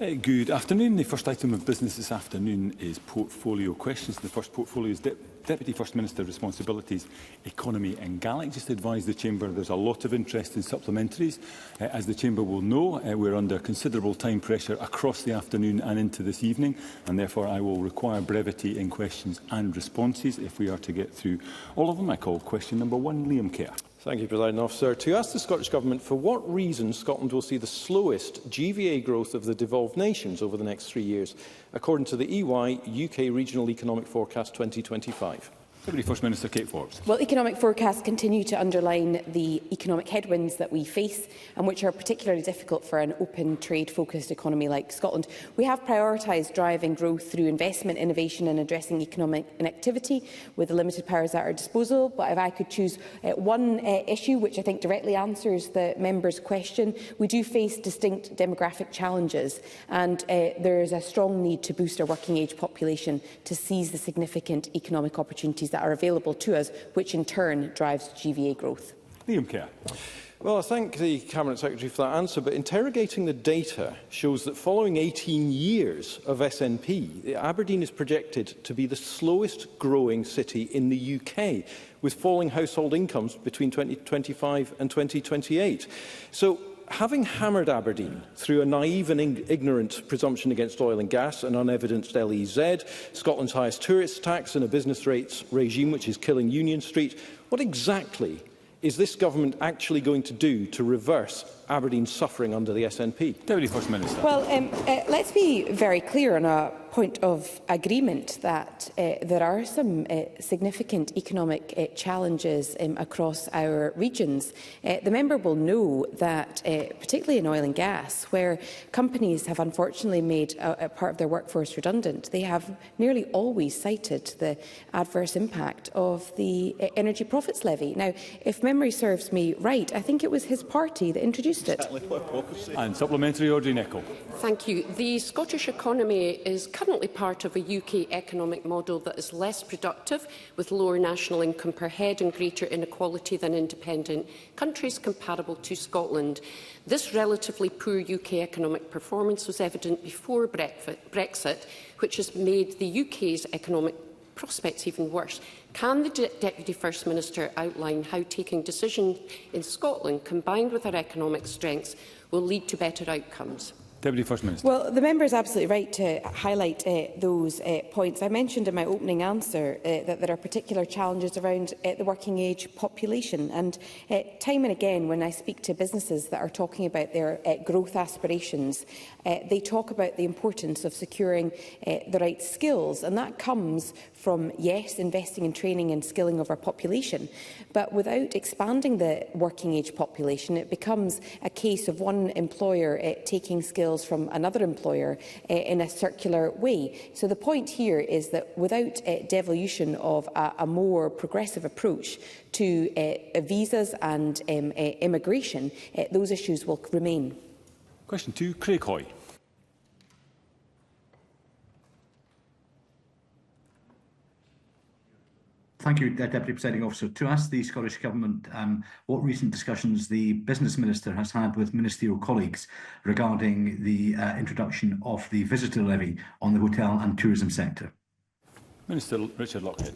Good afternoon. The first item of business this afternoon is portfolio questions. The first portfolio is Deputy First Minister Responsibilities, Economy and Gaelic. Just to advise the Chamber there's a lot of interest in supplementaries. As the Chamber will know, we're under considerable time pressure across the afternoon and into this evening, and therefore I will require brevity in questions and responses if we are to get through all of them. I call question number 1, Liam Kerr. Thank you, Presiding Officer. To ask the Scottish Government for what reason Scotland will see the slowest GVA growth of the devolved nations over the next 3 years, according to the EY UK Regional Economic Forecast 2025. Deputy First Minister Kate Forbes. Well, economic forecasts continue to underline the economic headwinds that we face and which are particularly difficult for an open trade-focused economy like Scotland. We have prioritised driving growth through investment, innovation and addressing economic inactivity with the limited powers at our disposal. But if I could choose one issue which I think directly answers the member's question, we do face distinct demographic challenges, and there is a strong need to boost our working age population to seize the significant economic opportunities that are available to us, which in turn drives GVA growth. Liam Kerr. Well, I thank the Cabinet Secretary for that answer, but interrogating the data shows that following 18 years of SNP, Aberdeen is projected to be the slowest growing city in the UK, with falling household incomes between 2025 and 2028. So, having hammered Aberdeen through a naive and ignorant presumption against oil and gas, an unevidenced LEZ, Scotland's highest tourist tax and a business rates regime which is killing Union Street, what exactly is this government actually going to do to reverse Aberdeen's suffering under the SNP? Deputy First Minister. Well, let's be very clear on a point of agreement that there are some significant economic challenges across our regions. The member will know that, particularly in oil and gas, where companies have unfortunately made a part of their workforce redundant, they have nearly always cited the adverse impact of the Energy Profits Levy. Now, if memory serves me right, I think it was his party that introduced it. And supplementary, Audrey Nicholl. Thank you. The Scottish economy is currently part of a UK economic model that is less productive, with lower national income per head and greater inequality than independent countries comparable to Scotland. This relatively poor UK economic performance was evident before Brexit, which has made the UK's economic prospects even worse. Can the Deputy First Minister outline how taking decisions in Scotland, combined with our economic strengths, will lead to better outcomes? Deputy First Minister. Well, the member is absolutely right to highlight those points. I mentioned in my opening answer that there are particular challenges around the working age population. And time and again, when I speak to businesses that are talking about their growth aspirations, they talk about the importance of securing the right skills. And that comes from, yes, investing in training and skilling of our population. But without expanding the working age population, it becomes a case of one employer taking skills from another employer in a circular way. So the point here is that without devolution of a more progressive approach to visas and immigration, those issues will remain. Question 2, Craig Hoy. Thank you, Deputy Presiding Officer. To ask the Scottish Government what recent discussions the Business Minister has had with ministerial colleagues regarding the introduction of the visitor levy on the hotel and tourism sector. Minister Richard Lockhead.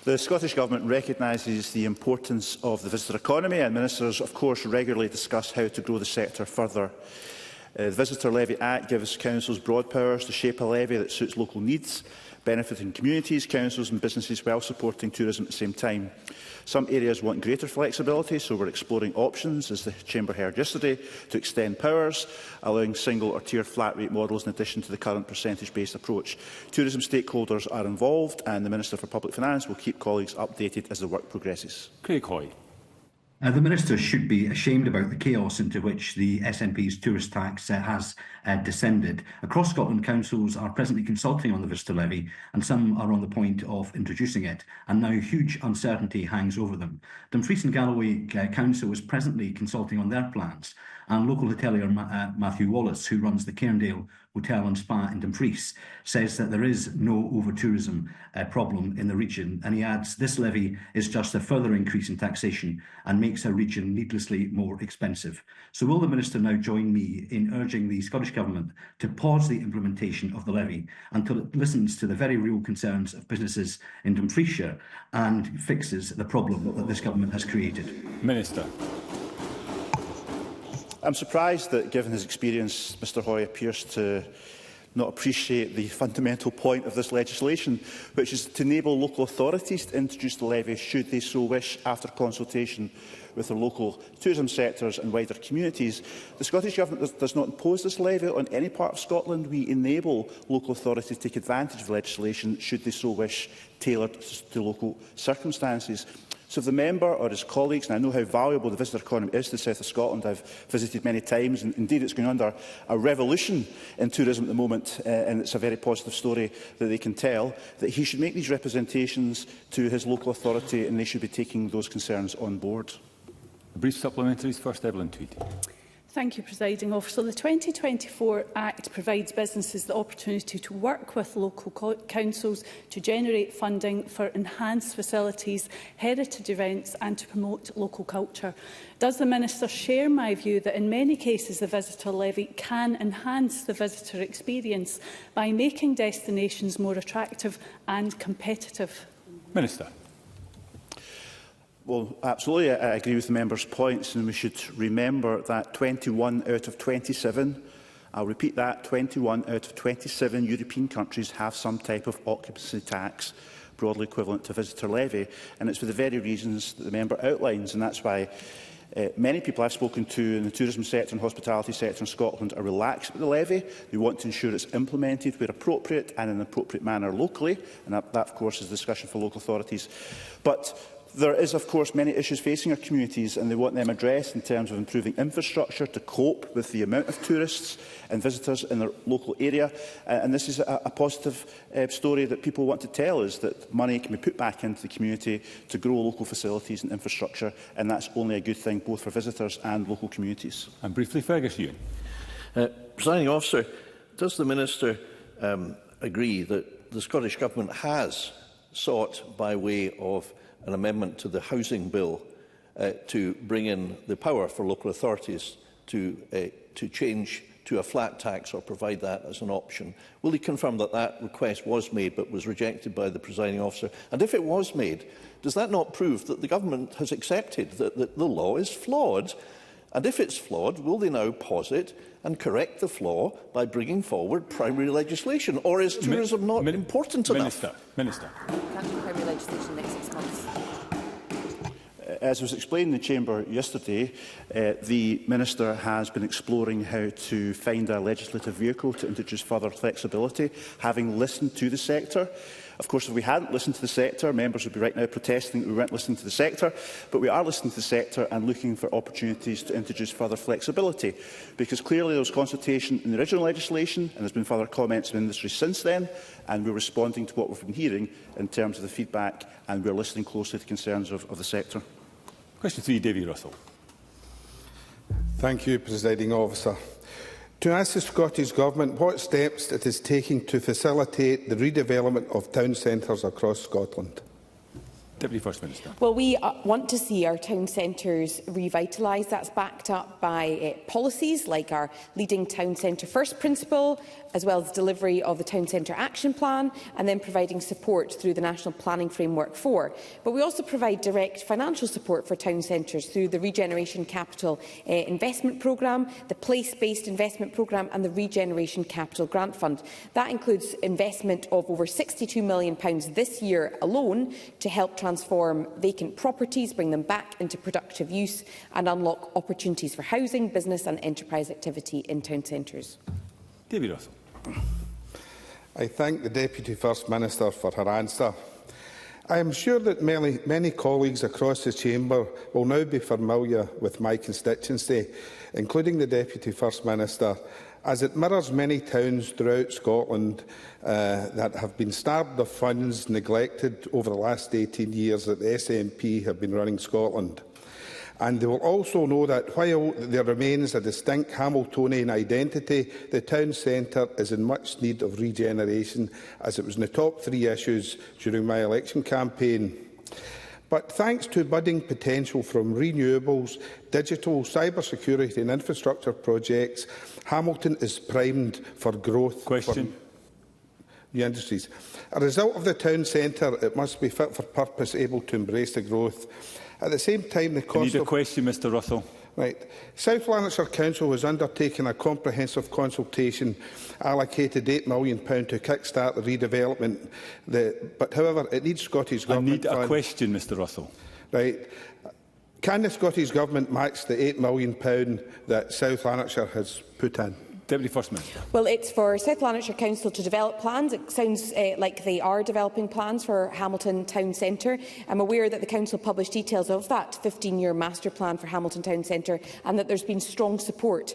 The Scottish Government recognises the importance of the visitor economy, and ministers, of course, regularly discuss how to grow the sector further. The Visitor Levy Act gives councils broad powers to shape a levy that suits local needs, benefiting communities, councils and businesses while supporting tourism at the same time. Some areas want greater flexibility, so we're exploring options, as the Chamber heard yesterday, to extend powers, allowing single or tiered flat rate models in addition to the current percentage-based approach. Tourism stakeholders are involved, and the Minister for Public Finance will keep colleagues updated as the work progresses. Craig Hoy. The Minister should be ashamed about the chaos into which the SNP's tourist tax has descended. Across Scotland, councils are presently consulting on the visitor levy, and some are on the point of introducing it, and now huge uncertainty hangs over them. Dumfries and Galloway Council is presently consulting on their plans, and local hotelier Matthew Wallace, who runs the Cairndale Hotel and Spa in Dumfries, says that there is no over-tourism problem in the region, and he adds this levy is just a further increase in taxation and makes our region needlessly more expensive. So will the Minister now join me in urging the Scottish Government to pause the implementation of the levy until it listens to the very real concerns of businesses in Dumfriesshire and fixes the problem that this Government has created? Minister. I'm surprised that, given his experience, Mr Hoy appears to not appreciate the fundamental point of this legislation, which is to enable local authorities to introduce the levy should they so wish after consultation with their local tourism sectors and wider communities. The Scottish Government does not impose this levy on any part of Scotland. We enable local authorities to take advantage of legislation should they so wish, tailored to local circumstances. So if the member or his colleagues, and I know how valuable the visitor economy is to the south of Scotland, I've visited many times, and indeed it's going under a revolution in tourism at the moment, and it's a very positive story that they can tell, that he should make these representations to his local authority and they should be taking those concerns on board. A brief supplementaries first, Evelyn Tweed. Thank you, Presiding Officer. The 2024 Act provides businesses the opportunity to work with local councils to generate funding for enhanced facilities, heritage events and to promote local culture. Does the Minister share my view that in many cases the visitor levy can enhance the visitor experience by making destinations more attractive and competitive? Minister. Well, absolutely, I agree with the member's points, and we should remember that 21 out of 27, I'll repeat that, 21 out of 27 European countries have some type of occupancy tax broadly equivalent to visitor levy, and it's for the very reasons that the member outlines, and that's why many people I've spoken to in the tourism sector and hospitality sector in Scotland are relaxed with the levy. They want to ensure it's implemented where appropriate and in an appropriate manner locally, and that of course is a discussion for local authorities. But there is, of course, many issues facing our communities, and they want them addressed in terms of improving infrastructure to cope with the amount of tourists and visitors in their local area. And this is a positive story that people want to tell, is that money can be put back into the community to grow local facilities and infrastructure, and that's only a good thing both for visitors and local communities. And briefly, Fergus Ewan. Presiding Officer, does the Minister agree that the Scottish Government has sought, by way of an amendment to the Housing Bill, to bring in the power for local authorities to change to a flat tax or provide that as an option? Will he confirm that that request was made but was rejected by the Presiding Officer? And if it was made, does that not prove that the Government has accepted that the law is flawed? And if it's flawed, will they now pause it and correct the flaw by bringing forward primary legislation? Or is tourism not important enough? Minister. Can't do primary legislation next 6 months. As was explained in the Chamber yesterday, the Minister has been exploring how to find a legislative vehicle to introduce further flexibility, having listened to the sector. Of course, if we hadn't listened to the sector, members would be right now protesting that we weren't listening to the sector, but we are listening to the sector and looking for opportunities to introduce further flexibility, because clearly there was consultation in the original legislation and there's been further comments from industry since then, and we're responding to what we've been hearing in terms of the feedback, and we're listening closely to the concerns of the sector. Question 3, Davy Russell. Thank you, Presiding Officer. To ask the Scottish Government what steps it is taking to facilitate the redevelopment of town centres across Scotland. Deputy First Minister. Well, we want to see our town centres revitalised. That's backed up by policies like our Leading Town Centre First principle, as well as delivery of the Town Centre Action Plan, and then providing support through the National Planning Framework 4. But we also provide direct financial support for town centres through the Regeneration Capital Investment Programme, the Place-Based Investment Programme and the Regeneration Capital Grant Fund. That includes investment of over £62 million this year alone to help transform vacant properties, bring them back into productive use and unlock opportunities for housing, business and enterprise activity in town centres. David Russell. I thank the Deputy First Minister for her answer. I am sure that many colleagues across the Chamber will now be familiar with my constituency, including the Deputy First Minister, as it mirrors many towns throughout Scotland that have been starved of funds, neglected over the last 18 years that the SNP have been running Scotland. And they will also know that while there remains a distinct Hamiltonian identity, the town centre is in much need of regeneration, as it was in the top 3 issues during my election campaign. But thanks to budding potential from renewables, digital, cybersecurity and infrastructure projects, Hamilton is primed for growth. Question. New industries. A result of the town centre, it must be fit for purpose, able to embrace the growth. At the same time, the cost I need a question, Mr Russell. Right. South Lanarkshire Council has undertaken a comprehensive consultation, allocated £8 million to kick-start the redevelopment. But, however, it needs Scottish Government I need a question, Mr Russell. Right. Can the Scottish Government match the £8 million that South Lanarkshire has put in? Deputy First Minister. Well, it's for South Lanarkshire Council to develop plans. It sounds like they are developing plans for Hamilton Town Centre. I'm aware that the Council published details of that 15-year master plan for Hamilton Town Centre, and that there's been strong support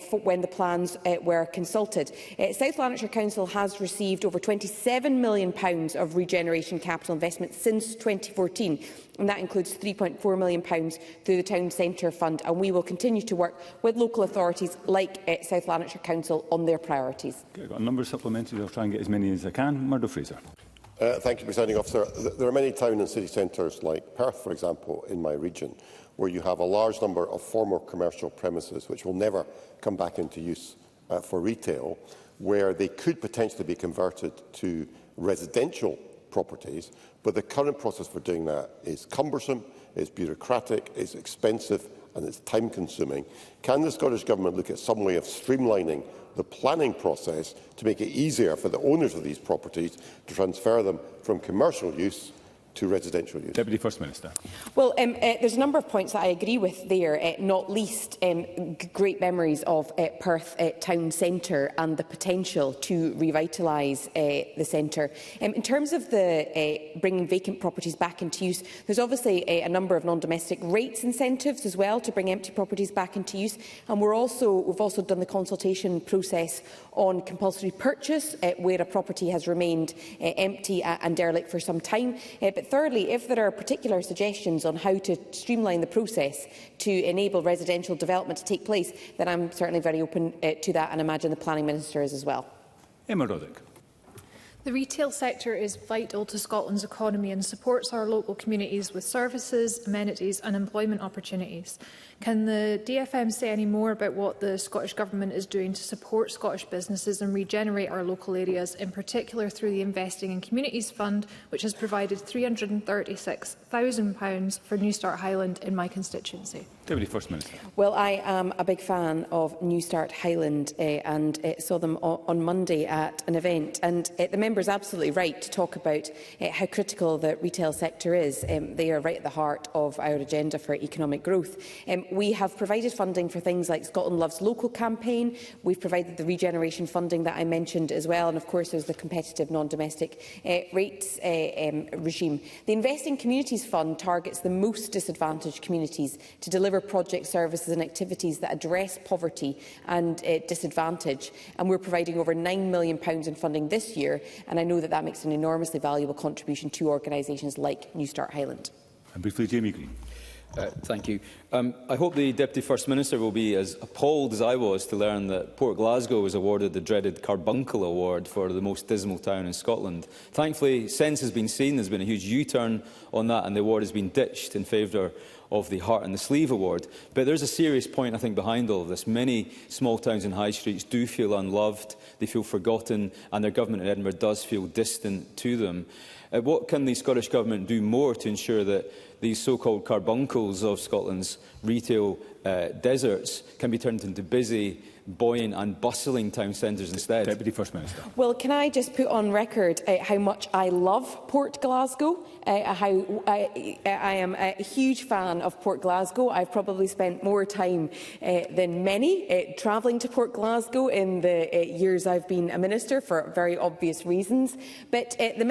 for when the plans were consulted. South Lanarkshire Council has received over £27 million of regeneration capital investment since 2014. And that includes £3.4 million through the Town Centre Fund, and we will continue to work with local authorities like South Lanarkshire Council on their priorities. I've got a number of supplementaries. I'll try and get as many as I can. Murdo Fraser. Thank you, Presiding Officer. There are many town and city centres like Perth, for example, in my region, where you have a large number of former commercial premises which will never come back into use for retail, where they could potentially be converted to residential properties, but the current process for doing that is cumbersome, it's bureaucratic, it's expensive and it's time-consuming. Can the Scottish Government look at some way of streamlining the planning process to make it easier for the owners of these properties to transfer them from commercial use to residential use? Deputy First Minister. Well, there's a number of points that I agree with there, not least great memories of Perth Town Centre and the potential to revitalise the centre. In terms of the bringing vacant properties back into use, there's obviously a number of non-domestic rates incentives as well to bring empty properties back into use, and we've also done the consultation process on compulsory purchase where a property has remained empty and derelict for some time. But thirdly, if there are particular suggestions on how to streamline the process to enable residential development to take place, then I'm certainly very open to that, and imagine the Planning Minister is as well. Emma Roddick. The retail sector is vital to Scotland's economy and supports our local communities with services, amenities and employment opportunities. Can the DFM say any more about what the Scottish Government is doing to support Scottish businesses and regenerate our local areas, in particular through the Investing in Communities Fund, which has provided £336,000 for New Start Highland in my constituency? Deputy First Minister. Well, I am a big fan of New Start Highland and saw them on Monday at an event. And the member is absolutely right to talk about how critical the retail sector is. They are right at the heart of our agenda for economic growth. We have provided funding for things like Scotland Loves Local campaign. We've provided the regeneration funding that I mentioned as well. And of course, there's the competitive non-domestic rates regime. The Investing Communities Fund targets the most disadvantaged communities to deliver project services and activities that address poverty and disadvantage. And we're providing over £9 million in funding this year. And I know that that makes an enormously valuable contribution to organisations like New Start Highland. And briefly, Jamie Green. Thank you. I hope the Deputy First Minister will be as appalled as I was to learn that Port Glasgow was awarded the dreaded Carbuncle Award for the most dismal town in Scotland. Thankfully, sense has been seen. There's been a huge U-turn on that, and the award has been ditched in favour of the Heart and the Sleeve Award. But there's a serious point, I think, behind all of this. Many small towns and high streets do feel unloved, they feel forgotten, and their government in Edinburgh does feel distant to them. What can the Scottish Government do more to ensure that these so-called carbuncles of Scotland's retail deserts can be turned into busy, buoyant and bustling town centres instead? Deputy First Minister. Well, can I just put on record how much I love Port Glasgow, how I am a huge fan of Port Glasgow. I've probably spent more time than many travelling to Port Glasgow in the years I've been a minister for very obvious reasons. But the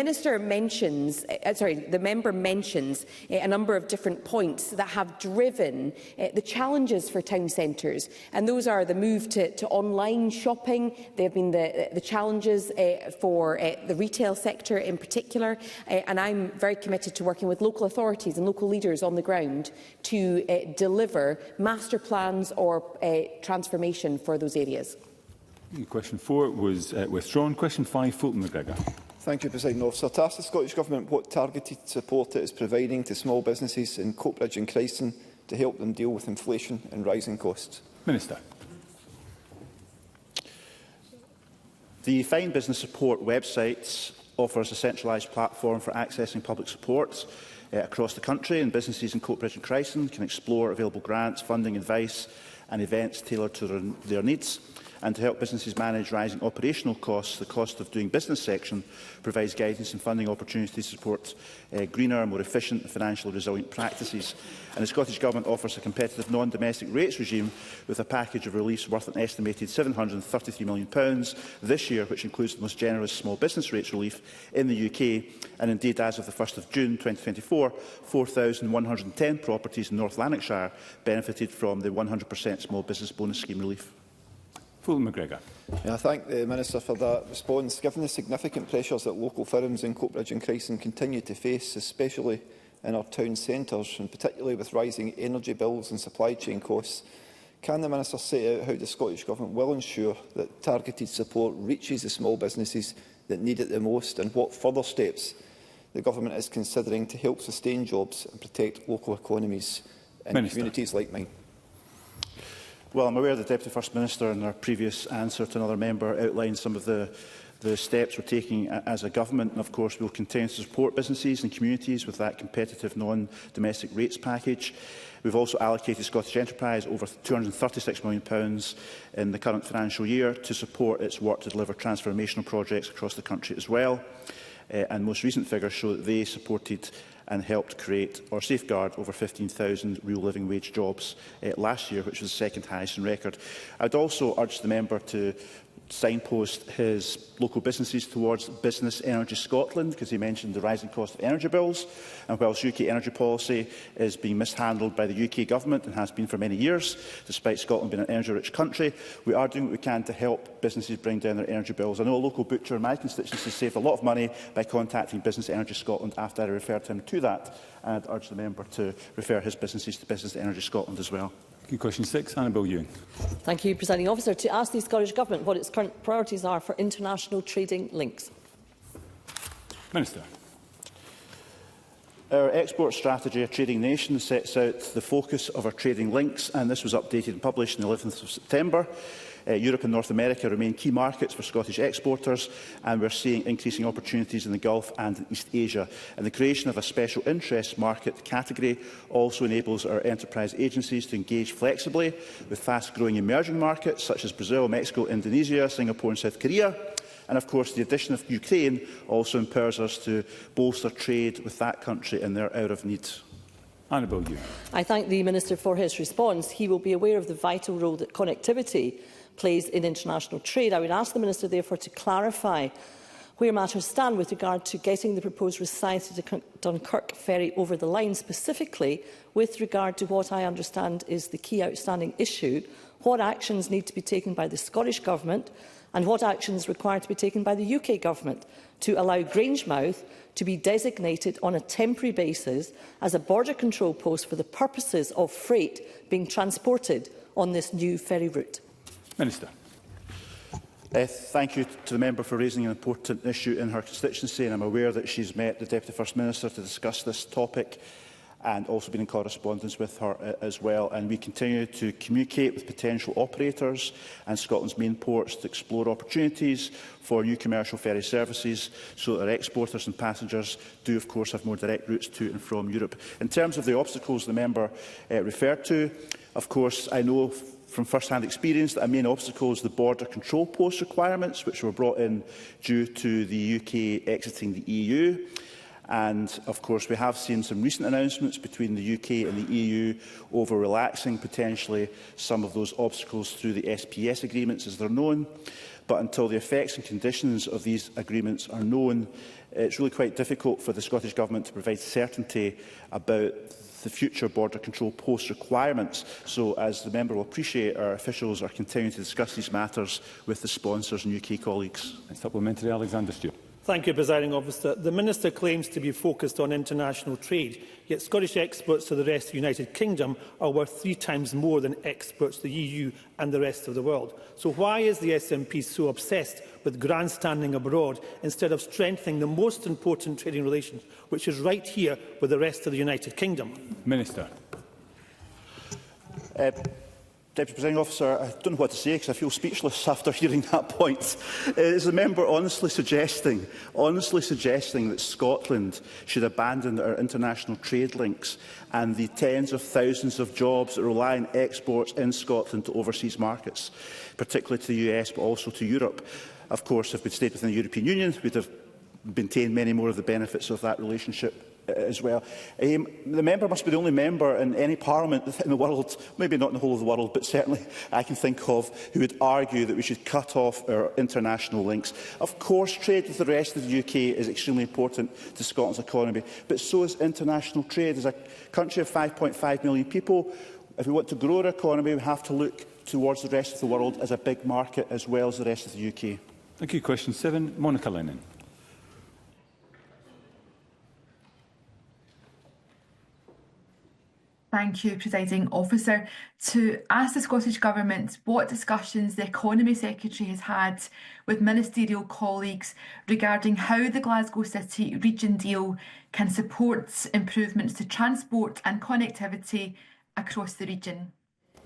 member mentions a number of different points that have driven the challenge challenges for town centres, and those are the move to online shopping. They have been the challenges for the retail sector in particular, and I'm very committed to working with local authorities and local leaders on the ground to deliver master plans or transformation for those areas. Question 4 was withdrawn. Question 5, Fulton McGregor. Thank you, Presiding Officer. To ask the Scottish Government what targeted support it is providing to small businesses in Coatbridge and Christen to help them deal with inflation and rising costs. Minister. The Find Business Support website offers a centralised platform for accessing public support across the country, and businesses in Coatbridge and Christen can explore available grants, funding, advice and events tailored to their needs. And to help businesses manage rising operational costs, the Cost of Doing Business section provides guidance and funding opportunities to support greener, more efficient and financially resilient practices. And the Scottish Government offers a competitive non-domestic rates regime with a package of reliefs worth an estimated £733 million this year, which includes the most generous small business rates relief in the UK. And indeed, as of the 1st of June 2024, 4,110 properties in North Lanarkshire benefited from the 100% small business bonus scheme relief. Fulton McGregor. I thank the Minister for that response. Given the significant pressures that local firms in Coatbridge and Christen continue to face, especially in our town centres, and particularly with rising energy bills and supply chain costs, can the Minister set out how the Scottish Government will ensure that targeted support reaches the small businesses that need it the most, and what further steps the Government is considering to help sustain jobs and protect local economies in communities like mine? Well, I'm aware the Deputy First Minister, in her previous answer to another member, outlined some of the steps we're taking as a government. And of course, we will continue to support businesses and communities with that competitive non-domestic rates package. We've also allocated Scottish Enterprise over £236 million in the current financial year to support its work to deliver transformational projects across the country as well. And most recent figures show that they supported and helped create or safeguard over 15,000 real living wage jobs last year, which was the second highest in record. I would also urge the member to signpost his local businesses towards Business Energy Scotland, because he mentioned the rising cost of energy bills. And whilst UK energy policy is being mishandled by the UK Government and has been for many years, despite Scotland being an energy-rich country, we are doing what we can to help businesses bring down their energy bills. I know a local butcher in my constituency saved a lot of money by contacting Business Energy Scotland after I referred him to that, and I'd urge the member to refer his businesses to Business Energy Scotland as well. Question 6, Annabel Ewing. Thank you, Presiding Officer. To ask the Scottish Government what its current priorities are for international trading links. Minister. Our export strategy, A Trading Nation, sets out the focus of our trading links, and this was updated and published on the 11th of September. Europe and North America remain key markets for Scottish exporters, and we're seeing increasing opportunities in the Gulf and in East Asia. And the creation of a special interest market category also enables our enterprise agencies to engage flexibly with fast-growing emerging markets such as Brazil, Mexico, Indonesia, Singapore and South Korea. And of course, the addition of Ukraine also empowers us to bolster trade with that country in their hour of need. Annabel Ewing. I thank the Minister for his response. He will be aware of the vital role that connectivity plays in international trade. I would ask the Minister, therefore, to clarify where matters stand with regard to getting the proposed Rosyth to Dunkirk ferry over the line, specifically with regard to what I understand is the key outstanding issue: what actions need to be taken by the Scottish Government and what actions require to be taken by the UK Government to allow Grangemouth to be designated on a temporary basis as a border control post for the purposes of freight being transported on this new ferry route. Minister. Thank you to the member for raising an important issue in her constituency, and I'm aware that she's met the Deputy First Minister to discuss this topic and also been in correspondence with her as well. And we continue to communicate with potential operators and Scotland's main ports to explore opportunities for new commercial ferry services so that our exporters and passengers do, of course, have more direct routes to and from Europe. In terms of the obstacles the member referred to, of course, I know from first-hand experience that a main obstacle is the border control post requirements, which were brought in due to the UK exiting the EU. And, of course, we have seen some recent announcements between the UK and the EU over relaxing potentially some of those obstacles through the SPS agreements, as they're known. But until the effects and conditions of these agreements are known, it's really quite difficult for the Scottish Government to provide certainty about the future border control post requirements. So, as the member will appreciate, our officials are continuing to discuss these matters with the sponsors and UK colleagues. And supplementary, Alexander Stewart. Thank you, Presiding Officer. The Minister claims to be focused on international trade, yet Scottish exports to the rest of the United Kingdom are worth 3 times more than exports to the EU and the rest of the world. So why is the SNP so obsessed with grandstanding abroad instead of strengthening the most important trading relations, which is right here with the rest of the United Kingdom? Minister. Deputy Presiding Officer, I don't know what to say because I feel speechless after hearing that point. Is the member honestly suggesting that Scotland should abandon our international trade links and the tens of thousands of jobs that rely on exports in Scotland to overseas markets, particularly to the US but also to Europe? Of course, if we'd stayed within the European Union, we'd have maintained many more of the benefits of that relationship as well. The member must be the only member in any parliament in the world, maybe not in the whole of the world, but certainly I can think of, who would argue that we should cut off our international links. Of course, trade with the rest of the UK is extremely important to Scotland's economy, but so is international trade. As a country of 5.5 million people, if we want to grow our economy, we have to look towards the rest of the world as a big market as well as the rest of the UK. Thank you. Question 7, Monica Lennon. Thank you, Presiding Officer. To ask the Scottish Government what discussions the Economy Secretary has had with ministerial colleagues regarding how the Glasgow City Region deal can support improvements to transport and connectivity across the region.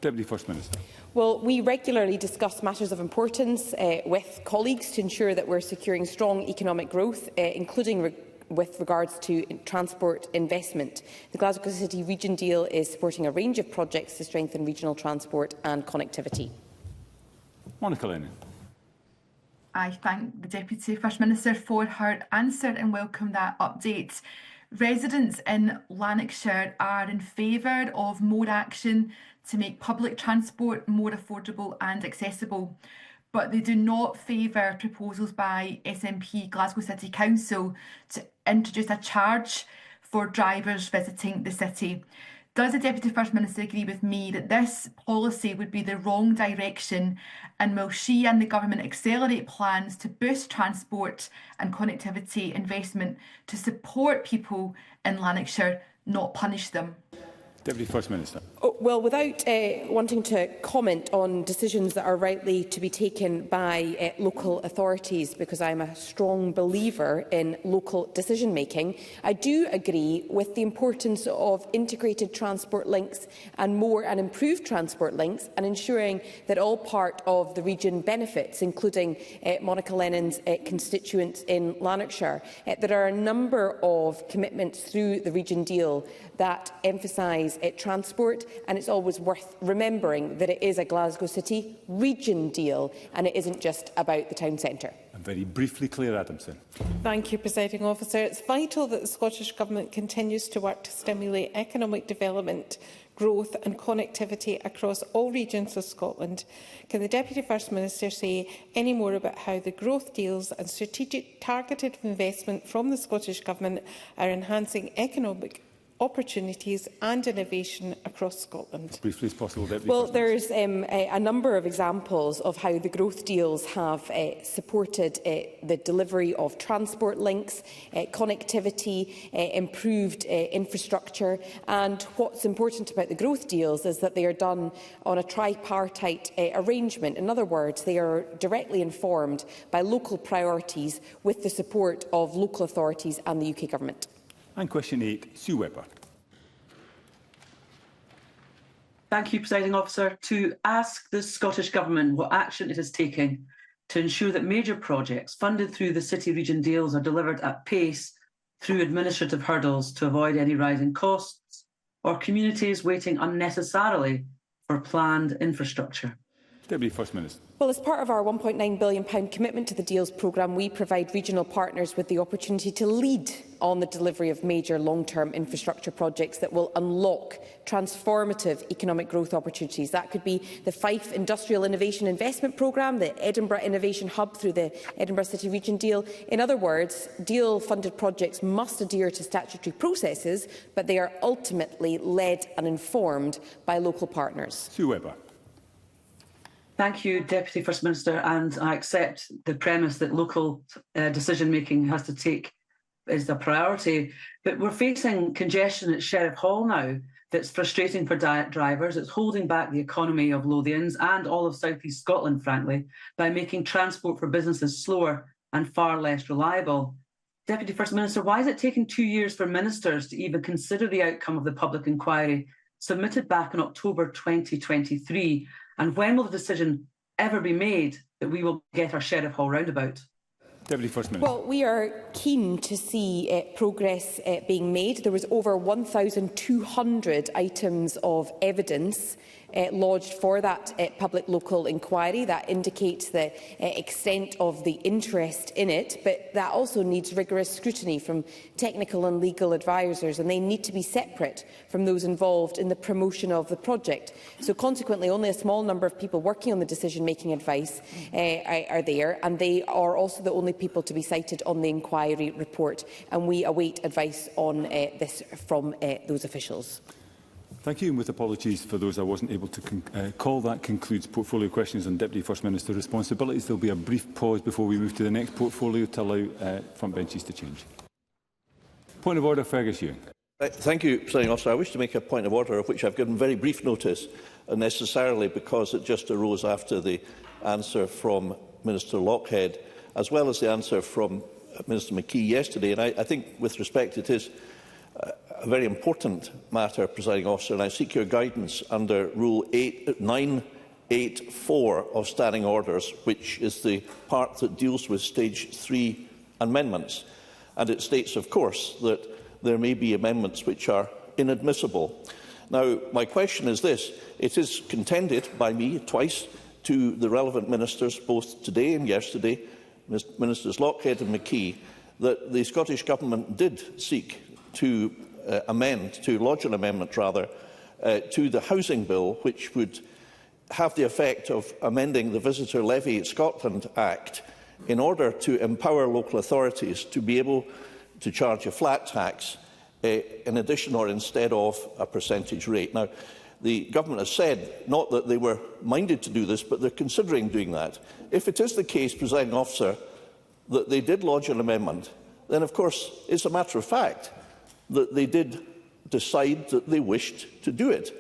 Deputy First Minister. Well, we regularly discuss matters of importance with colleagues to ensure that we're securing strong economic growth, including with regards to transport investment. The Glasgow City Region deal is supporting a range of projects to strengthen regional transport and connectivity. Monica Lennon. I thank the Deputy First Minister for her answer and welcome that update. Residents in Lanarkshire are in favour of more action to make public transport more affordable and accessible, but they do not favour proposals by SNP Glasgow City Council to introduce a charge for drivers visiting the city. Does the Deputy First Minister agree with me that this policy would be the wrong direction, and will she and the Government accelerate plans to boost transport and connectivity investment to support people in Lanarkshire, not punish them? Deputy First Minister. Well, without wanting to comment on decisions that are rightly to be taken by local authorities, because I'm a strong believer in local decision-making, I do agree with the importance of integrated transport links and more and improved transport links, and ensuring that all part of the region benefits, including Monica Lennon's constituents in Lanarkshire. There are a number of commitments through the region deal that emphasise transport, and it's always worth remembering that it is a Glasgow City Region deal and it isn't just about the town centre. And very briefly, Claire Adamson. Thank you, Presiding Officer. It's vital that the Scottish Government continues to work to stimulate economic development, growth and connectivity across all regions of Scotland. Can the Deputy First Minister say any more about how the growth deals and strategic targeted investment from the Scottish Government are enhancing economic opportunities and innovation across Scotland? Briefly as possible, Deputy. Well, there's a number of examples of how the growth deals have supported the delivery of transport links, connectivity, improved infrastructure, and what's important about the growth deals is that they are done on a tripartite arrangement. In other words, they are directly informed by local priorities with the support of local authorities and the UK Government. And question 8, Sue Webber. Thank you, Presiding Officer. To ask the Scottish Government what action it is taking to ensure that major projects funded through the City Region deals are delivered at pace through administrative hurdles to avoid any rising costs or communities waiting unnecessarily for planned infrastructure. Deputy First Minister. Well, as part of our £1.9 billion commitment to the Deals programme, we provide regional partners with the opportunity to lead on the delivery of major long-term infrastructure projects that will unlock transformative economic growth opportunities. That could be the Fife Industrial Innovation Investment Programme, the Edinburgh Innovation Hub through the Edinburgh City Region deal. In other words, deal-funded projects must adhere to statutory processes, but they are ultimately led and informed by local partners. Sue Webber. Thank you, Deputy First Minister, and I accept the premise that local decision-making has to take is a priority. But we're facing congestion at Sheriff Hall now that's frustrating for drivers. It's holding back the economy of Lothians and all of South East Scotland, frankly, by making transport for businesses slower and far less reliable. Deputy First Minister, why is it taking 2 years for ministers to even consider the outcome of the public inquiry submitted back in October 2023? And when will the decision ever be made that we will get our Sheriff Hall roundabout? Deputy First Minister. Well, we are keen to see progress being made. There was over 1,200 items of evidence lodged for that public local inquiry. That indicates the extent of the interest in it, but that also needs rigorous scrutiny from technical and legal advisers, and they need to be separate from those involved in the promotion of the project. So consequently, only a small number of people working on the decision-making advice are there, and they are also the only people to be cited on the inquiry report, and we await advice on this from those officials. Thank you. And with apologies for those I wasn't able to call, that concludes portfolio questions on Deputy First Minister responsibilities. There will be a brief pause before we move to the next portfolio to allow front benches to change. Point of order, Fergus Ewing. Thank you, Presiding Officer. I wish to make a point of order of which I've given very brief notice, unnecessarily because it just arose after the answer from Minister Lockhead, as well as the answer from Minister McKee yesterday. And I think, with respect, it is a very important matter, Presiding Officer, and I seek your guidance under Rule 984 of Standing Orders, which is the part that deals with Stage 3 amendments. And it states, of course, that there may be amendments which are inadmissible. Now, my question is this. It is contended by me twice to the relevant ministers, both today and yesterday, Ministers Lockhead and McKee, that the Scottish Government did seek to lodge an amendment to the Housing Bill, which would have the effect of amending the Visitor Levy Scotland Act in order to empower local authorities to be able to charge a flat tax in addition or instead of a percentage rate. Now, the Government has said not that they were minded to do this, but they're considering doing that. If it is the case, Presiding Officer, that they did lodge an amendment, then of course it's a matter of fact that they did decide that they wished to do it.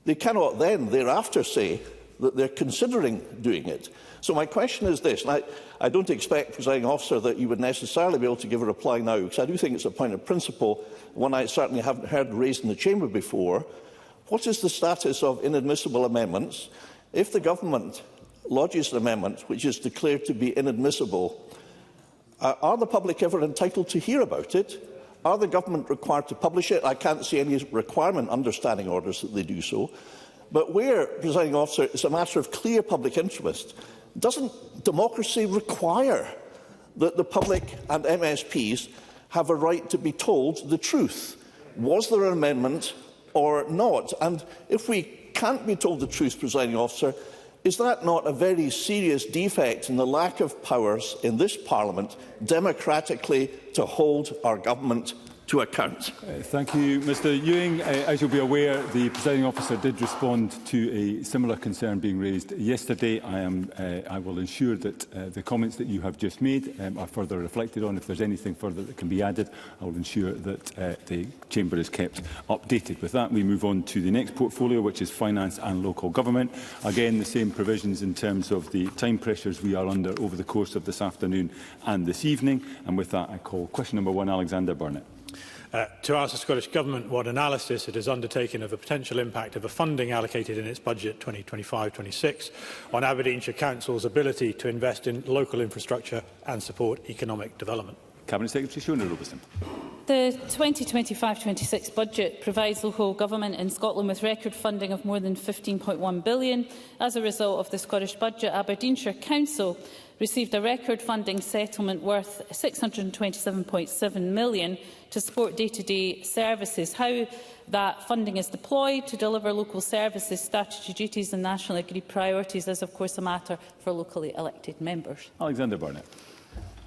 They cannot then thereafter say that they're considering doing it. So my question is this, and I don't expect, Presiding Officer, that you would necessarily be able to give a reply now, because I do think it's a point of principle, one I certainly haven't heard raised in the Chamber before. What is the status of inadmissible amendments? If the Government lodges an amendment which is declared to be inadmissible, are the public ever entitled to hear about it? Are the Government required to publish it? I can't see any requirement under Standing Orders that they do so. But where, Presiding Officer, it's a matter of clear public interest, doesn't democracy require that the public and MSPs have a right to be told the truth? Was there an amendment or not? And if we can't be told the truth, Presiding Officer, is that not a very serious defect in the lack of powers in this Parliament democratically to hold our government to account? Thank you, Mr Ewing. As you'll be aware, the Presiding Officer did respond to a similar concern being raised yesterday. I will ensure that the comments that you have just made are further reflected on. If there's anything further that can be added, I will ensure that the Chamber is kept updated. With that, we move on to the next portfolio, which is Finance and Local Government. Again, the same provisions in terms of the time pressures we are under over the course of this afternoon and this evening. And with that, I call question number 1, Alexander Burnett. To ask the Scottish Government what analysis it has undertaken of the potential impact of the funding allocated in its budget 2025-26 on Aberdeenshire Council's ability to invest in local infrastructure and support economic development. Cabinet Secretary Shona Robertson. The 2025-26 budget provides local government in Scotland with record funding of more than £15.1 billion. As a result of the Scottish budget, Aberdeenshire Council received a record funding settlement worth £627.7 million to support day-to-day services. How that funding is deployed to deliver local services, statutory duties and nationally agreed priorities is, of course, a matter for locally elected members. Alexander Burnett.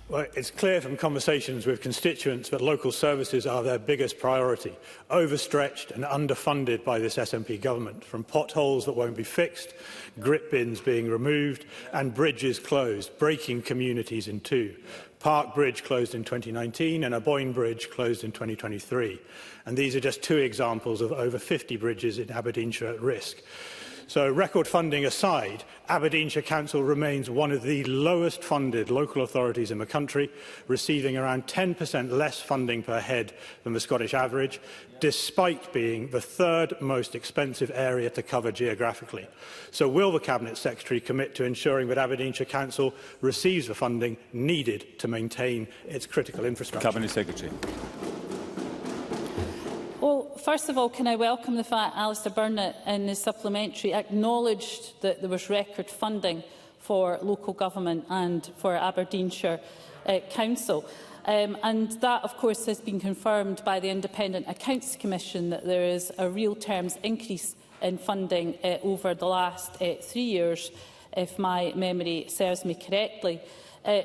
Well, it's clear from conversations with constituents that local services are their biggest priority, overstretched and underfunded by this SNP government, from potholes that won't be fixed, grit bins being removed and bridges closed, breaking communities in two. Park Bridge closed in 2019 and Aboyne Bridge closed in 2023. And these are just two examples of over 50 bridges in Aberdeenshire at risk. So, record funding aside, Aberdeenshire Council remains one of the lowest funded local authorities in the country, receiving around 10% less funding per head than the Scottish average, despite being the third most expensive area to cover geographically. So will the Cabinet Secretary commit to ensuring that Aberdeenshire Council receives the funding needed to maintain its critical infrastructure? Cabinet Secretary. Well, first of all, can I welcome the fact Alistair Burnett in his supplementary acknowledged that there was record funding for local government and for Aberdeenshire Council. And that, of course, has been confirmed by the Independent Accounts Commission that there is a real terms increase in funding over the last 3 years, if my memory serves me correctly.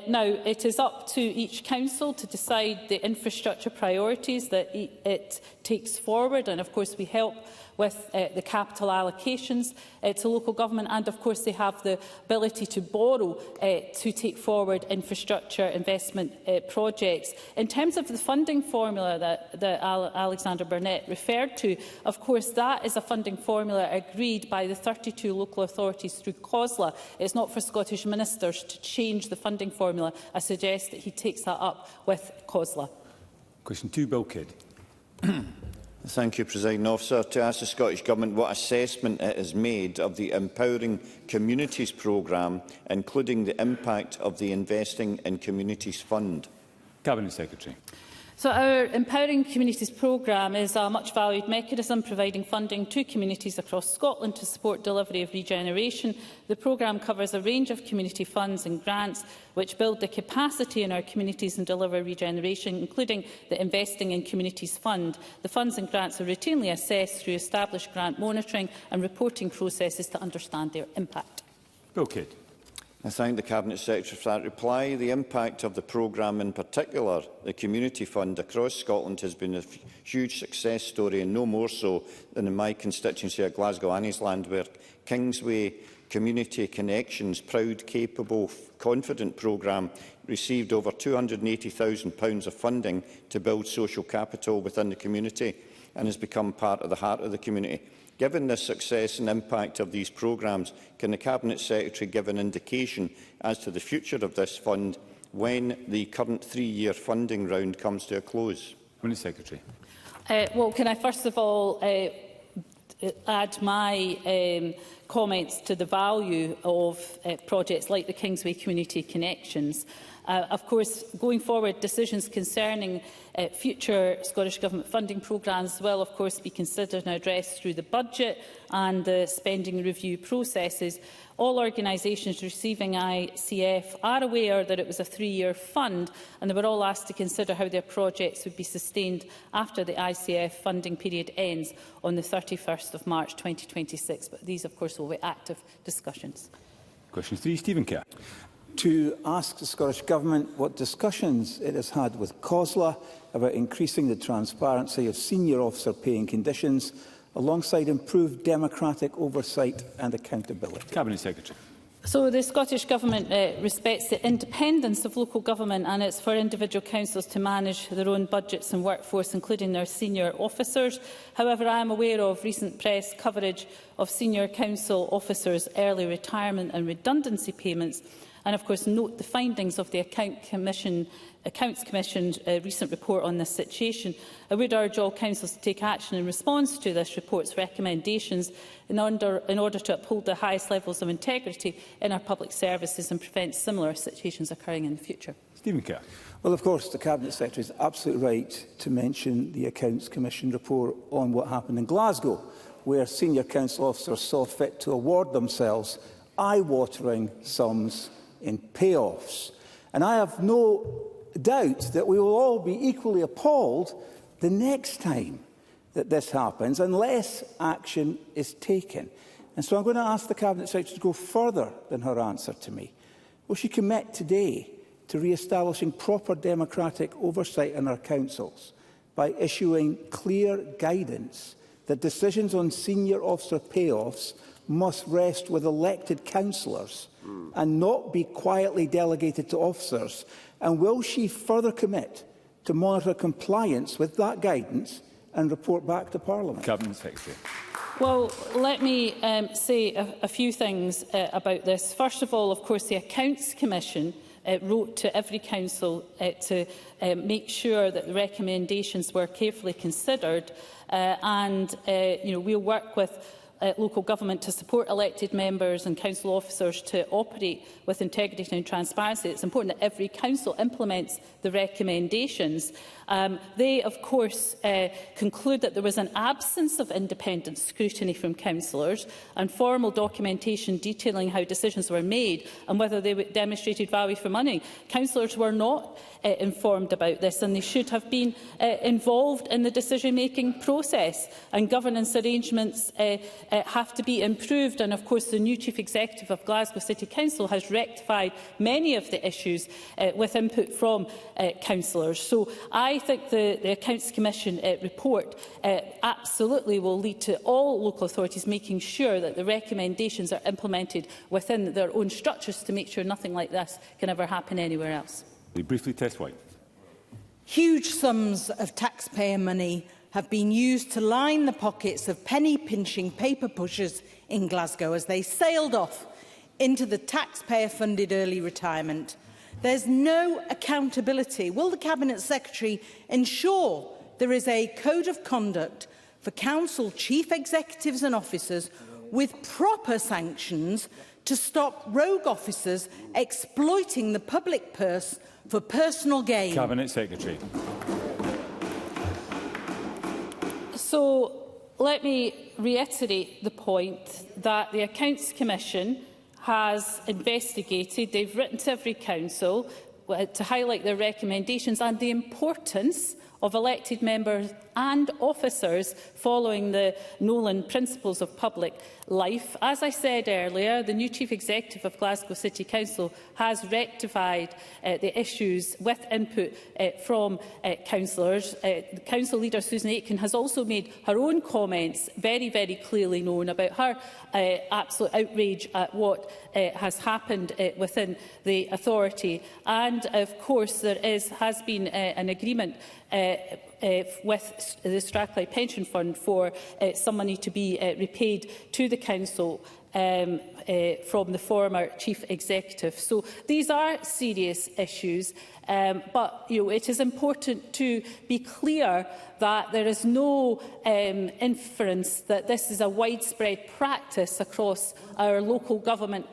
Now, it is up to each council to decide the infrastructure priorities that it takes forward, and of course we help with the capital allocations to local government, and of course they have the ability to borrow to take forward infrastructure investment projects. In terms of the funding formula that Alexander Burnett referred to, of course that is a funding formula agreed by the 32 local authorities through COSLA. It's not for Scottish ministers to change the funding formula. I suggest that he takes that up with COSLA. Question 2, Bill Kidd. Thank you, Presiding Officer. To ask the Scottish Government what assessment it has made of the Empowering Communities programme, including the impact of the Investing in Communities Fund. Cabinet Secretary. So our Empowering Communities programme is a much valued mechanism providing funding to communities across Scotland to support delivery of regeneration. The programme covers a range of community funds and grants which build the capacity in our communities and deliver regeneration, including the Investing in Communities Fund. The funds and grants are routinely assessed through established grant monitoring and reporting processes to understand their impact. Bill Kidd. I thank the Cabinet Secretary for that reply. The impact of the programme, in particular the Community Fund across Scotland, has been a huge success story, and no more so than in my constituency of Glasgow Anniesland, where Kingsway Community Connections' proud, capable, confident programme received over £280,000 of funding to build social capital within the community and has become part of the heart of the community. Given the success and impact of these programmes, can the Cabinet Secretary give an indication as to the future of this fund when the current 3-year funding round comes to a close? Cabinet Secretary. Well, can I first of all add my comments to the value of projects like the Kingsway Community Connections. Of course, going forward, decisions concerning future Scottish Government funding programmes will, of course, be considered and addressed through the budget and the spending review processes. All organisations receiving ICF are aware that it was a 3-year fund, and they were all asked to consider how their projects would be sustained after the ICF funding period ends on the 31st of March 2026. But these, of course, will be active discussions. Question 3, Stephen Kerr. To ask the Scottish Government what discussions it has had with COSLA about increasing the transparency of senior officer pay and conditions, alongside improved democratic oversight and accountability. Cabinet Secretary. So the Scottish Government respects the independence of local government, and it's for individual councils to manage their own budgets and workforce, including their senior officers. However, I am aware of recent press coverage of senior council officers' early retirement and redundancy payments, and of course note the findings of the Accounts Commission's recent report on this situation. I would urge all councils to take action in response to this report's recommendations in order to uphold the highest levels of integrity in our public services and prevent similar situations occurring in the future. Stephen Kerr. Well, of course, the Cabinet Secretary is absolutely right to mention the Accounts Commission report on what happened in Glasgow, where senior council officers saw fit to award themselves eye-watering sums in payoffs. And I have no doubt that we will all be equally appalled the next time that this happens, unless action is taken. And so I'm going to ask the Cabinet Secretary to go further than her answer to me. Will she commit today to re-establishing proper democratic oversight in our councils by issuing clear guidance that decisions on senior officer payoffs must rest with elected councillors and not be quietly delegated to officers? And will she further commit to monitor compliance with that guidance and report back to Parliament? Cabinet Secretary. Well, let me say a few things about this. First of all, of course, the Accounts Commission wrote to every council to make sure that the recommendations were carefully considered, and we'll work with local government to support elected members and council officers to operate with integrity and transparency. It's important that every council implements the recommendations. They, of course, conclude that there was an absence of independent scrutiny from councillors and formal documentation detailing how decisions were made and whether they demonstrated value for money. Councillors were not informed about this, and they should have been involved in the decision-making process, and governance arrangements have to be improved. And of course, the new Chief Executive of Glasgow City Council has rectified many of the issues with input from councillors. So I think the Accounts Commission report absolutely will lead to all local authorities making sure that the recommendations are implemented within their own structures to make sure nothing like this can ever happen anywhere else. Briefly, Tess White. Huge sums of taxpayer money have been used to line the pockets of penny-pinching paper pushers in Glasgow as they sailed off into the taxpayer-funded early retirement. There's no accountability. Will the Cabinet Secretary ensure there is a code of conduct for council chief executives and officers with proper sanctions to stop rogue officers exploiting the public purse for personal gain? Cabinet Secretary. So let me reiterate the point that the Accounts Commission has investigated. They've written to every council to highlight their recommendations and the importance of elected members and officers following the Nolan principles of public life. As I said earlier, the new Chief Executive of Glasgow City Council has rectified the issues with input from councillors. Council leader Susan Aitken has also made her own comments very, very clearly known about her absolute outrage at what has happened within the authority. And of course there has been an agreement with the Strathclyde Pension Fund for some money to be repaid to the council from the former Chief Executive. So these are serious issues, but it is important to be clear that there is no inference that this is a widespread practice across our local government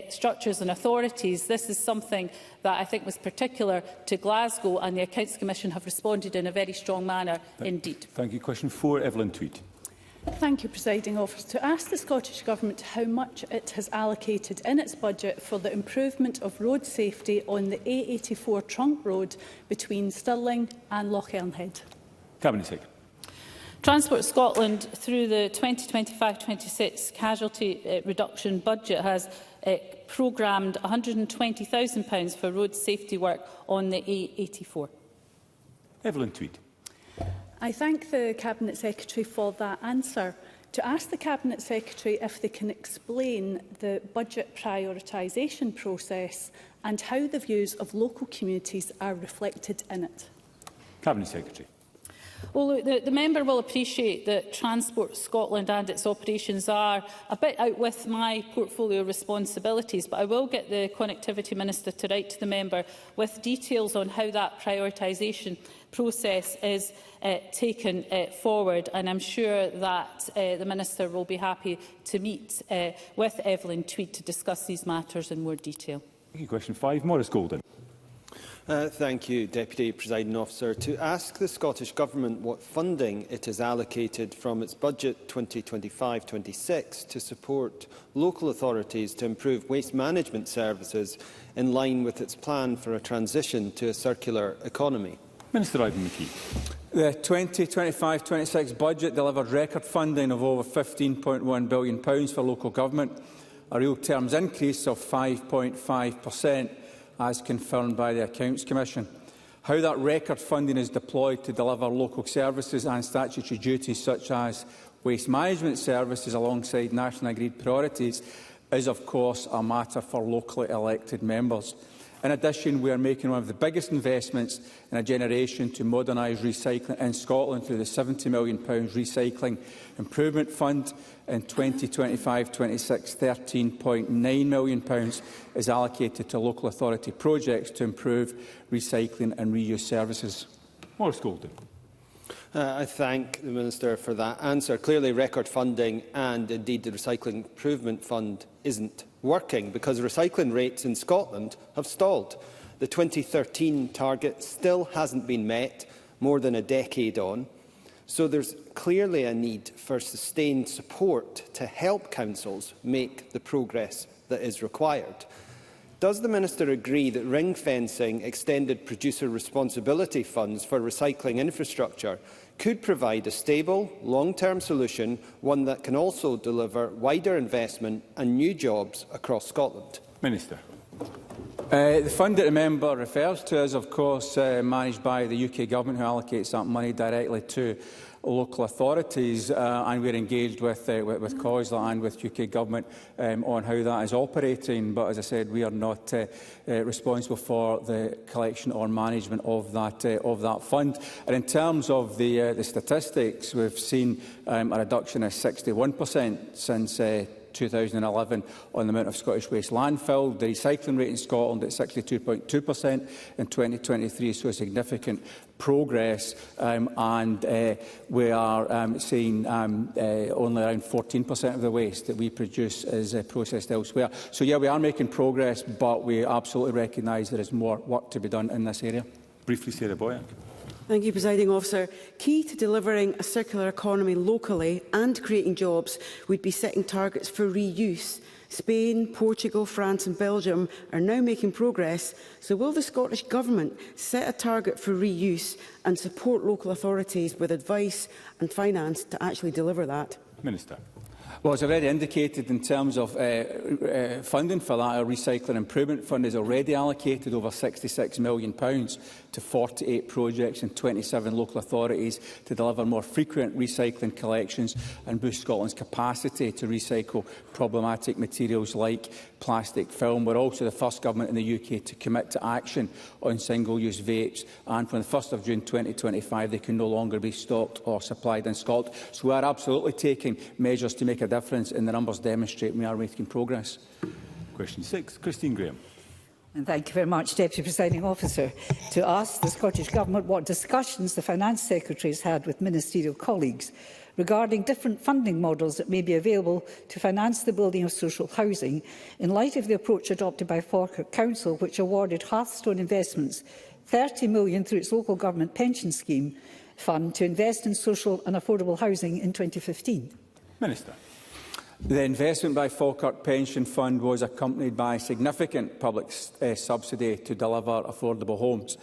structures and authorities. This is something that I think was particular to Glasgow, and the Accounts Commission have responded in a very strong manner indeed. Thank you. Question 4, Evelyn Tweed. Thank you, Presiding Officer. To ask the Scottish Government how much it has allocated in its budget for the improvement of road safety on the A84 trunk road between Stirling and Lochernhead. Cabinet Secretary. Transport Scotland, through the 2025-26 casualty reduction budget, has programmed £120,000 for road safety work on the A84. Evelyn Tweed. I thank the Cabinet Secretary for that answer. To ask the Cabinet Secretary if they can explain the budget prioritisation process and how the views of local communities are reflected in it. Cabinet Secretary. Well, look, the member will appreciate that Transport Scotland and its operations are a bit out with my portfolio responsibilities, but I will get the Connectivity Minister to write to the member with details on how that prioritisation process is taken forward, and I'm sure that the Minister will be happy to meet with Evelyn Tweed to discuss these matters in more detail. Question 5, Maurice Golden. Thank you, Deputy Presiding Officer. To ask the Scottish Government what funding it has allocated from its budget 2025-26 to support local authorities to improve waste management services in line with its plan for a transition to a circular economy. Minister Ivan McKee. The 2025-26 budget delivered record funding of over £15.1 billion for local government, a real terms increase of 5.5%. as confirmed by the Accounts Commission. How that record funding is deployed to deliver local services and statutory duties such as waste management services alongside nationally agreed priorities is of course a matter for locally elected members. In addition, we are making one of the biggest investments in a generation to modernise recycling in Scotland through the £70 million Recycling Improvement Fund. In 2025-26, £13.9 million is allocated to local authority projects to improve recycling and reuse services. Maurice Golden. I thank the Minister for that answer. Clearly, record funding and indeed the Recycling Improvement Fund isn't working because recycling rates in Scotland have stalled. The 2013 target still hasn't been met, more than a decade on. So there's clearly a need for sustained support to help councils make the progress that is required. Does the Minister agree that ring-fencing extended producer responsibility funds for recycling infrastructure could provide a stable, long-term solution, one that can also deliver wider investment and new jobs across Scotland? Minister. The fund that the member refers to is, of course, managed by the UK Government, who allocates that money directly to local authorities, and we're engaged with COSLA and with UK Government on how that is operating. But as I said, we are not responsible for the collection or management of that fund. And in terms of the statistics, we've seen a reduction of 61% since 2011 on the amount of Scottish waste landfill. The recycling rate in Scotland at 62.2% in 2023, so significant progress, and we are seeing only around 14% of the waste that we produce is processed elsewhere. So yeah, we are making progress, but we absolutely recognise there is more work to be done in this area. Briefly, Sarah Boyack. Thank you, Presiding Officer. Key to delivering a circular economy locally and creating jobs would be setting targets for reuse. Spain, Portugal, France and Belgium are now making progress, so will the Scottish Government set a target for reuse and support local authorities with advice and finance to actually deliver that? Minister. Well, as I've already indicated, in terms of funding for that, our Recycling Improvement Fund has already allocated over £66 million to 48 projects in 27 local authorities to deliver more frequent recycling collections and boost Scotland's capacity to recycle problematic materials like plastic film. We're also the first government in the UK to commit to action on single-use vapes, and from the 1st of June 2025 they can no longer be stocked or supplied in Scotland. So we are absolutely taking measures to make a difference, and the numbers demonstrate we are making progress. Question 6, Christine Graham. And thank you very much, Deputy Presiding Officer. To ask the Scottish Government what discussions the Finance Secretary has had with ministerial colleagues regarding different funding models that may be available to finance the building of social housing, in light of the approach adopted by Falkirk Council, which awarded Hearthstone Investments £30 million through its local government pension scheme fund to invest in social and affordable housing in 2015. Minister. The investment by Falkirk Pension Fund was accompanied by significant public subsidy to deliver affordable homes.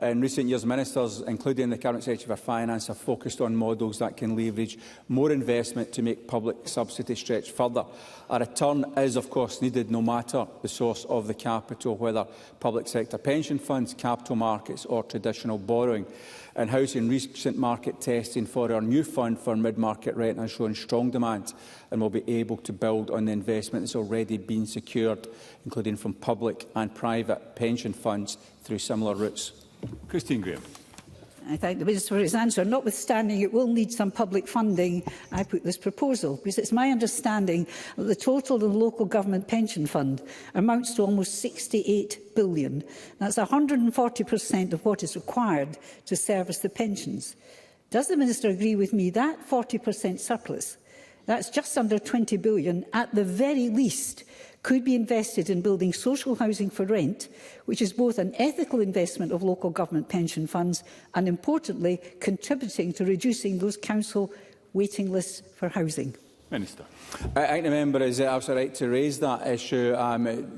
In recent years, ministers, including the Cabinet Secretary for Finance, have focused on models that can leverage more investment to make public subsidy stretch further. A return is, of course, needed no matter the source of the capital, whether public sector pension funds, capital markets or traditional borrowing. In housing, recent market testing for our new fund for mid-market rent has shown strong demand and will be able to build on the investment that has already been secured, including from public and private pension funds through similar routes. Christine Graham. I thank the Minister for his answer. Notwithstanding it will need some public funding, I put this proposal, because it's my understanding that the total of the local government pension fund amounts to almost £68 billion. That's 140% of what is required to service the pensions. Does the Minister agree with me that 40% surplus, that's just under £20 billion, at the very least, could be invested in building social housing for rent, which is both an ethical investment of local government pension funds and, importantly, contributing to reducing those council waiting lists for housing? Minister. I think the member is absolutely right to raise that issue.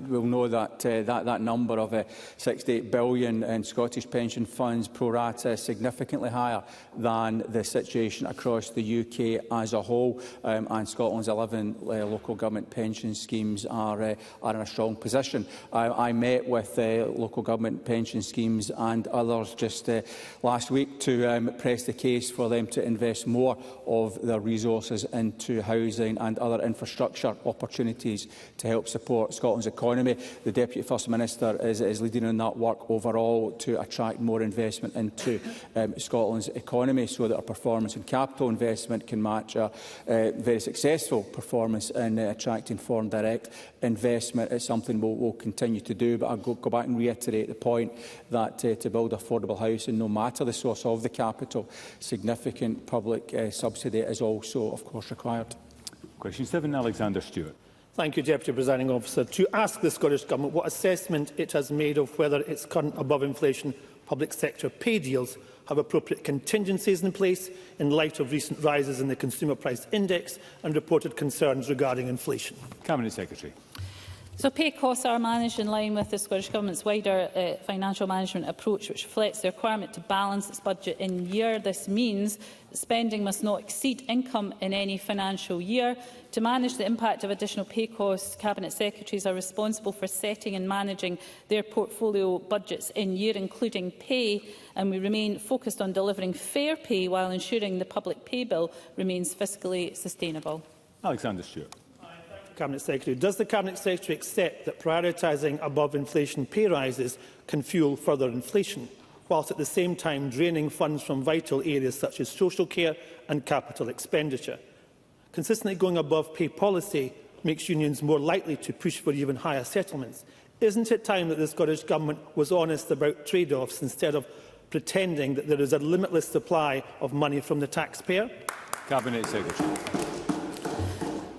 We'll know that that number of 68 billion in Scottish pension funds pro rata is significantly higher than the situation across the UK as a whole, and Scotland's 11 local government pension schemes are in a strong position. I met with local government pension schemes and others just last week to press the case for them to invest more of their resources into housing and other infrastructure opportunities to help support Scotland's economy. The Deputy First Minister is leading on that work overall to attract more investment into Scotland's economy so that our performance in capital investment can match a very successful performance in attracting foreign direct investment. It's something we'll continue to do, but I'll go back and reiterate the point that to build affordable housing, no matter the source of the capital, significant public subsidy is also, of course, required. Question 7, Alexander Stewart. Thank you, Deputy Presiding Officer. To ask the Scottish Government what assessment it has made of whether its current above-inflation public sector pay deals have appropriate contingencies in place in light of recent rises in the Consumer Price Index and reported concerns regarding inflation. Cabinet Secretary. So pay costs are managed in line with the Scottish Government's wider financial management approach, which reflects the requirement to balance its budget in year. This means that spending must not exceed income in any financial year. To manage the impact of additional pay costs, Cabinet Secretaries are responsible for setting and managing their portfolio budgets in year, including pay, and we remain focused on delivering fair pay while ensuring the public pay bill remains fiscally sustainable. Alexander Stewart. Cabinet Secretary. Does the Cabinet Secretary accept that prioritising above-inflation pay rises can fuel further inflation, whilst at the same time draining funds from vital areas such as social care and capital expenditure? Consistently going above pay policy makes unions more likely to push for even higher settlements. Isn't it time that the Scottish Government was honest about trade-offs instead of pretending that there is a limitless supply of money from the taxpayer? Cabinet Secretary.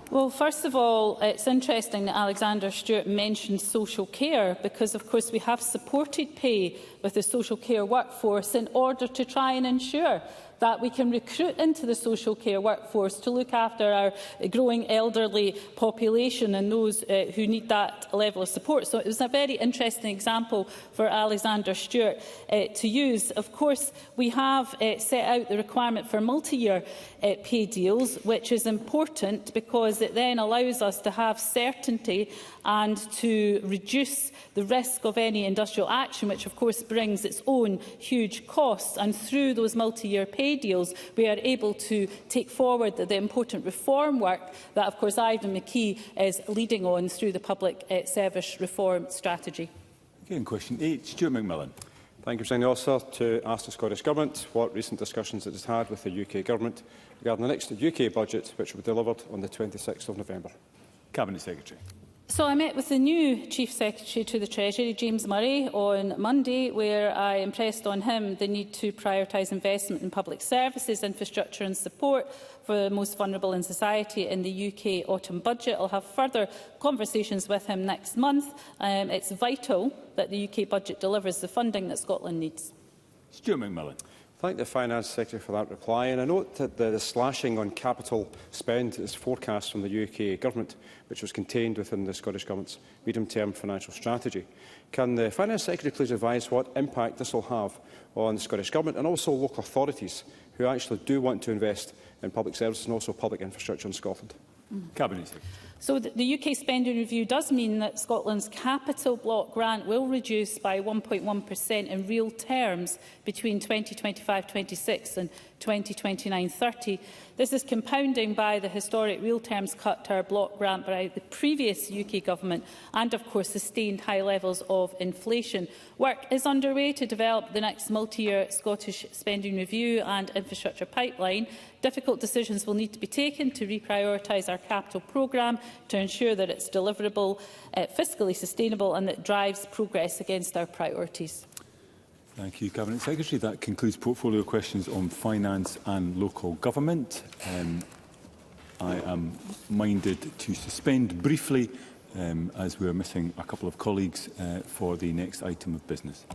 Well, first of all, it's interesting that Alexander Stewart mentioned social care because, of course, we have supported pay with the social care workforce in order to try and ensure that we can recruit into the social care workforce to look after our growing elderly population and those who need that level of support. So it was a very interesting example for Alexander Stewart to use. Of course, we have set out the requirement for multi-year pay deals, which is important because it then allows us to have certainty and to reduce the risk of any industrial action, which of course brings its own huge costs. And through those multi-year pay deals, we are able to take forward the important reform work that, of course, Ivan McKee is leading on through the public service reform strategy. Okay, question 8, Stuart McMillan. Thank you, Presiding Officer. To ask the Scottish Government what recent discussions it has had with the UK Government regarding the next UK budget, which will be delivered on the 26th of November. Cabinet Secretary. So I met with the new Chief Secretary to the Treasury, James Murray, on Monday, where I impressed on him the need to prioritise investment in public services, infrastructure and support for the most vulnerable in society in the UK autumn budget. I'll have further conversations with him next month. It's vital that the UK budget delivers the funding that Scotland needs. Stuart McMillan. Thank the Finance Secretary for that reply, and I note that the slashing on capital spend is forecast from the UK Government, which was contained within the Scottish Government's medium-term financial strategy. Can the Finance Secretary please advise what impact this will have on the Scottish Government and also local authorities who actually do want to invest in public services and also public infrastructure in Scotland? Cabinet Secretary. So the UK spending review does mean that Scotland's capital block grant will reduce by 1.1% in real terms between 2025-26 and 2029-30. This is compounding by the historic real terms cut to our block grant by the previous UK Government and, of course, sustained high levels of inflation. Work is underway to develop the next multi-year Scottish spending review and infrastructure pipeline. Difficult decisions will need to be taken to reprioritise our capital programme to ensure that it's deliverable, fiscally sustainable and that drives progress against our priorities. Thank you, Cabinet Secretary. That concludes portfolio questions on finance and local government. I am minded to suspend briefly as we are missing a couple of colleagues for the next item of business.